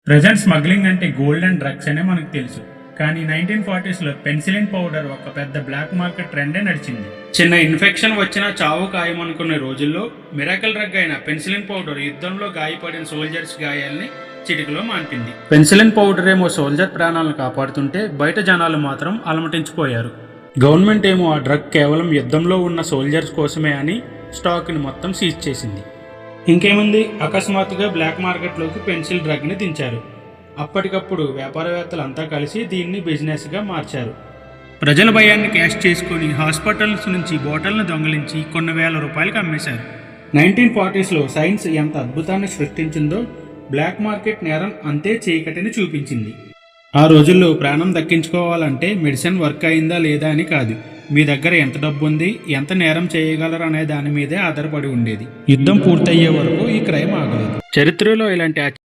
Present smuggling అంటే gold and drugs అనే మనకు తెలుసు. కానీ 1940స్లో పెన్సిలిన్ పౌడర్ ఒక పెద్ద బ్లాక్ మార్కెట్ ట్రెండే నడిచింది. చిన్న ఇన్ఫెక్షన్ వచ్చినా చావు ఖాయమనుకునే రోజుల్లో మిరాకల్ డ్రగ్ అయిన పెన్సిలిన్ పౌడర్ యుద్ధంలో గాయపడిన సోల్జర్స్ గాయాల్ని చిటికలో మాన్పింది. పెన్సిలిన్ పౌడర్ ఏమో సోల్జర్ ప్రాణాలను కాపాడుతుంటే బయట జనాలు మాత్రం అలమటించిపోయారు. గవర్నమెంట్ ఏమో ఆ డ్రగ్ కేవలం యుద్ధంలో ఉన్న సోల్జర్స్ కోసమే అని స్టాక్ని మొత్తం సీజ్ చేసింది. ఇంకేముంది, అకస్మాత్తుగా బ్లాక్ మార్కెట్లోకి పెన్సిల్ డ్రగ్ని దించారు. అప్పటికప్పుడు వ్యాపారవేత్తలంతా కలిసి దీన్ని బిజినెస్గా మార్చారు. ప్రజల భయాన్ని క్యాష్ చేసుకుని హాస్పిటల్స్ నుంచి బాటిల్ను దొంగిలించి కొన్ని వేల రూపాయలకు అమ్మేశారు. 1940స్లో సైన్స్ ఎంత అద్భుతాన్ని సృష్టించిందో బ్లాక్ మార్కెట్ నేరం అంతే చీకటిని చూపించింది. ఆ రోజుల్లో ప్రాణం దక్కించుకోవాలంటే మెడిసిన్ వర్క్ అయిందా లేదా అని కాదు, మీ దగ్గర ఎంత డబ్బు ఉంది, ఎంత నేరం చేయగలరు అనే దాని మీదే ఆధారపడి ఉండేది. యుద్ధం పూర్తయ్యే వరకు ఈ క్రైమ్ ఆగలేదు. చరిత్రలో ఇలాంటి